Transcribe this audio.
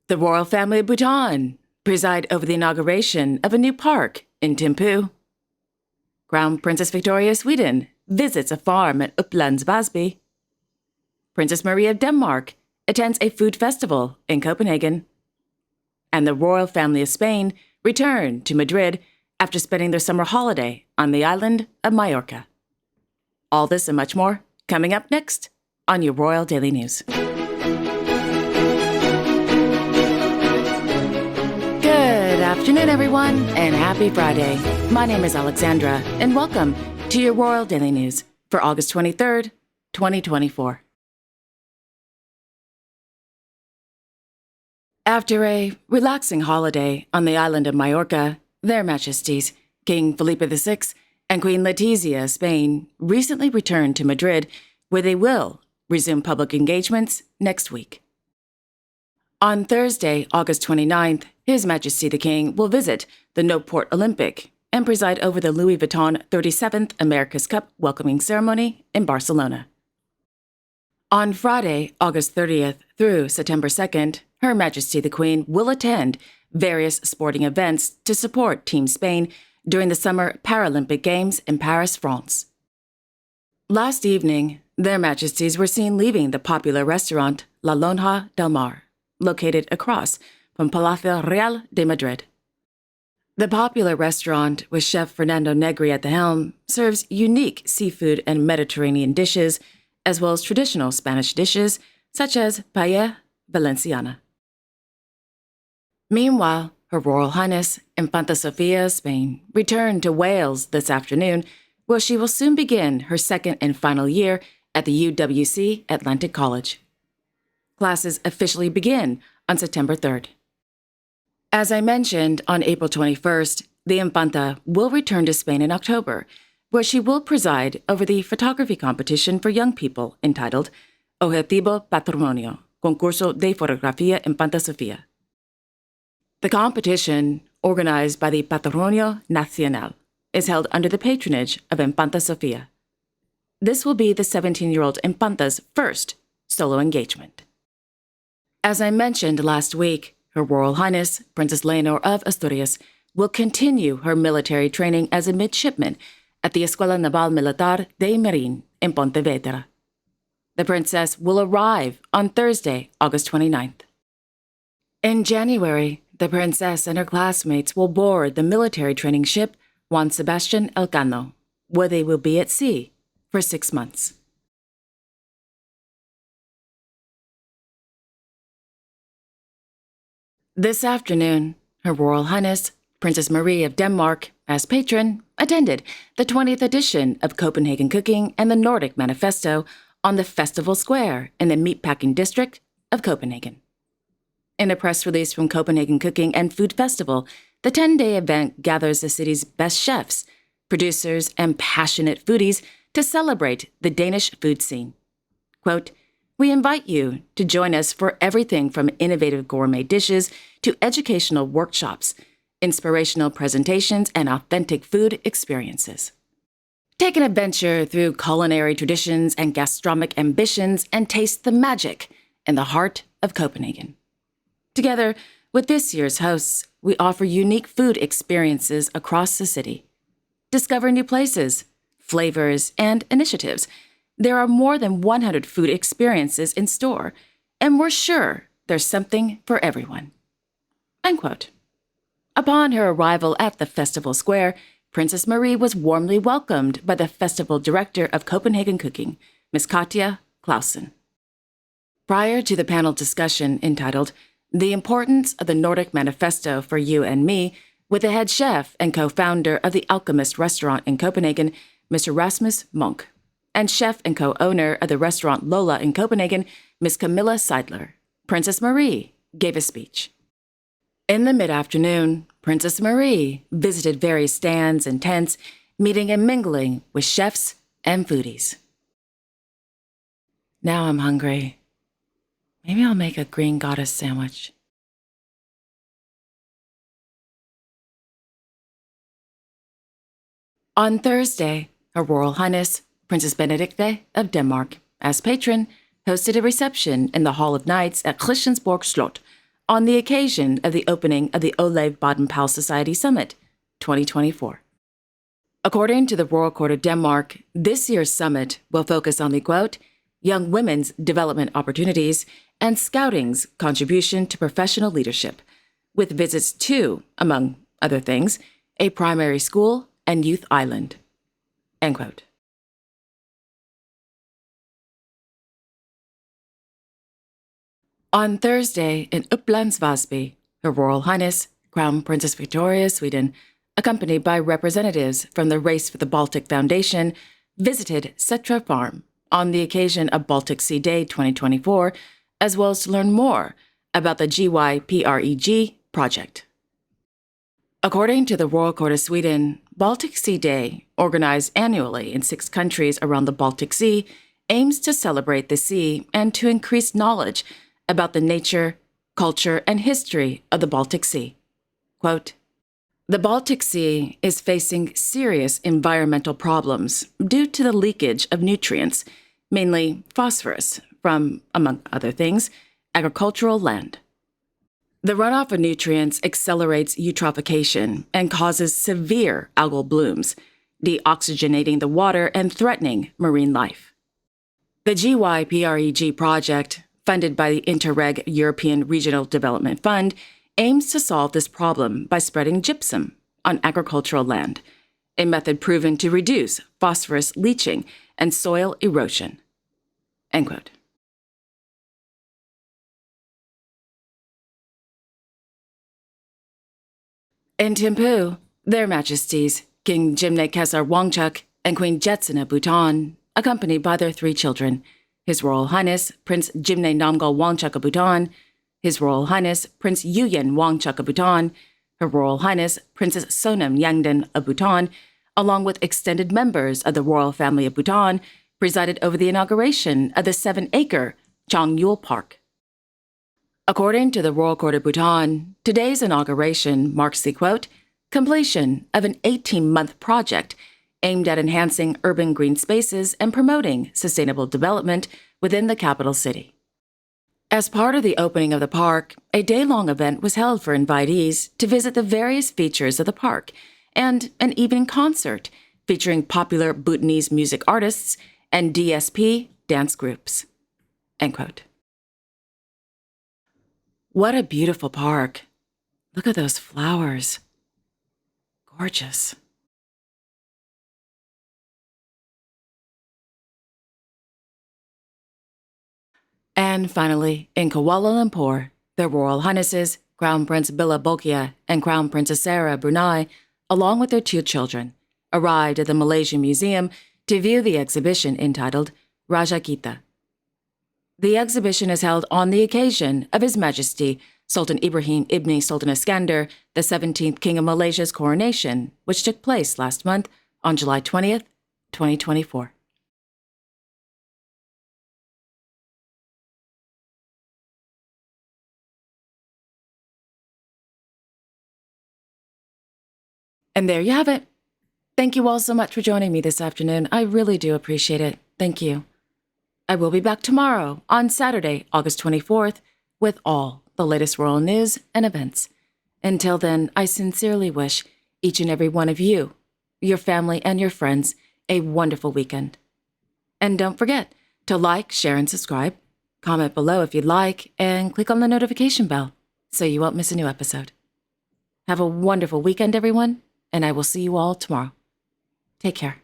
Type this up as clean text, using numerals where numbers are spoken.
The royal family of Bhutan preside over the inauguration of a new park in Thimphu. Crown Princess Victoria of Sweden visits a farm at Upplands Vasby. Princess Maria of Denmark attends a food festival in Copenhagen. And the royal family of Spain return to Madrid after spending their summer holiday on the island of Majorca. All this and much more coming up next on your Royal Daily News. Good afternoon, everyone, and happy Friday. My name is Alexandra, and welcome to your Royal Daily News for August 23rd, 2024. After a relaxing holiday on the island of Majorca, Their Majesties, King Felipe VI and Queen Letizia of Spain, recently returned to Madrid, where they will resume public engagements next week. On Thursday, August 29th, His Majesty the King will visit the Noport Olympic and preside over the Louis Vuitton 37th America's Cup welcoming ceremony in Barcelona. On Friday, August 30th through September 2nd, Her Majesty the Queen will attend various sporting events to support Team Spain during the Summer Paralympic Games in Paris, France. Last evening, Their Majesties were seen leaving the popular restaurant La Lonja del Mar, located across from Palacio Real de Madrid. The popular restaurant, with Chef Fernando Negri at the helm, serves unique seafood and Mediterranean dishes, as well as traditional Spanish dishes such as paella valenciana. Meanwhile, Her Royal Highness Infanta Sofía of Spain returned to Wales this afternoon, where she will soon begin her second and final year at the UWC Atlantic College. Classes officially begin on September 3rd. As I mentioned, on April 21st, the Infanta will return to Spain in October, where she will preside over the photography competition for young people entitled Objetivo Patrimonio, Concurso de Fotografía Infanta Sofía. The competition, organized by the Patrimonio Nacional, is held under the patronage of Infanta Sofía. This will be the 17-year-old Infanta's first solo engagement. As I mentioned last week, Her Royal Highness Princess Leonor of Asturias will continue her military training as a midshipman at the Escuela Naval Militar de Marín in Pontevedra. The princess will arrive on Thursday, August 29th. In January, the princess and her classmates will board the military training ship Juan Sebastián Elcano, where they will be at sea for 6 months. This afternoon, Her Royal Highness Princess Marie of Denmark, as patron, attended the 20th edition of Copenhagen Cooking and the Nordic Manifesto on the Festival Square in the Meatpacking District of Copenhagen. In a press release from Copenhagen Cooking and Food Festival, the 10-day event gathers the city's best chefs, producers, and passionate foodies to celebrate the Danish food scene. Quote, "We invite you to join us for everything from innovative gourmet dishes to educational workshops, inspirational presentations, and authentic food experiences. Take an adventure through culinary traditions and gastronomic ambitions and taste the magic in the heart of Copenhagen. Together with this year's hosts, we offer unique food experiences across the city. Discover new places, flavors, and initiatives. There are more than 100 food experiences in store, and we're sure there's something for everyone." End quote. Upon her arrival at the Festival Square, Princess Marie was warmly welcomed by the festival director of Copenhagen Cooking, Ms. Katja Clausen. Prior to the panel discussion entitled "The Importance of the Nordic Manifesto for You and Me," with the head chef and co-founder of the Alchemist restaurant in Copenhagen, Mr. Rasmus Monk, and chef and co-owner of the restaurant Lola in Copenhagen, Ms. Camilla Seidler, Princess Marie gave a speech. In the mid-afternoon, Princess Marie visited various stands and tents, meeting and mingling with chefs and foodies. Now I'm hungry. Maybe I'll make a green goddess sandwich. On Thursday, Her Royal Highness Princess Benedicte of Denmark, as patron, hosted a reception in the Hall of Knights at Christiansborg Slot on the occasion of the opening of the Olev Baden-Powell Society Summit 2024. According to the Royal Court of Denmark, this year's summit will focus on the, quote, young women's development opportunities and Scouting's contribution to professional leadership, with visits to, among other things, a primary school and youth island, end quote. On Thursday in Upplands Väsby, Her Royal Highness Crown Princess Victoria, Sweden, accompanied by representatives from the Race for the Baltic Foundation, visited Setra Farm on the occasion of Baltic Sea Day 2024, as well as to learn more about the GYPREG project. According to the Royal Court of Sweden, Baltic Sea Day, organized annually in 6 countries around the Baltic Sea, aims to celebrate the sea and to increase knowledge about the nature, culture, and history of the Baltic Sea. Quote, the Baltic Sea is facing serious environmental problems due to the leakage of nutrients, mainly phosphorus, from, among other things, agricultural land. The runoff of nutrients accelerates eutrophication and causes severe algal blooms, deoxygenating the water and threatening marine life. The GYPREG project, funded by the Interreg European Regional Development Fund, aims to solve this problem by spreading gypsum on agricultural land, a method proven to reduce phosphorus leaching and soil erosion. End quote. In Thimphu, Their Majesties King Jimne Khesar Wangchuck and Queen Jetson of Bhutan, accompanied by their 3 children, His Royal Highness Prince Jimne Namgyal Wangchuck of Bhutan, His Royal Highness Prince Yuyen Wangchuck of Bhutan, Her Royal Highness Princess Sonam Yangden of Bhutan, along with extended members of the royal family of Bhutan, presided over the inauguration of the 7-acre Changyul Park. According to the Royal Court of Bhutan, today's inauguration marks the, quote, completion of an 18-month project aimed at enhancing urban green spaces and promoting sustainable development within the capital city. As part of the opening of the park, a day-long event was held for invitees to visit the various features of the park and an evening concert featuring popular Bhutanese music artists and DSP dance groups. End quote. What a beautiful park. Look at those flowers. Gorgeous. And finally, in Kuala Lumpur, Their Royal Highnesses Crown Prince Bila Bolkiah and Crown Princess Sarah of Brunei, along with their 2 children, arrived at the Malaysian Museum to view the exhibition entitled Raja Kita. The exhibition is held on the occasion of His Majesty Sultan Ibrahim Ibn Sultan Iskandar, the 17th King of Malaysia's coronation, which took place last month on July 20th, 2024. And there you have it. Thank you all so much for joining me this afternoon. I really do appreciate it. Thank you. I will be back tomorrow on Saturday, August 24th, with all the latest royal news and events. Until then, I sincerely wish each and every one of you, your family, and your friends a wonderful weekend. And don't forget to like, share, and subscribe. Comment below if you'd like, and click on the notification bell so you won't miss a new episode. Have a wonderful weekend, everyone, and I will see you all tomorrow. Take care.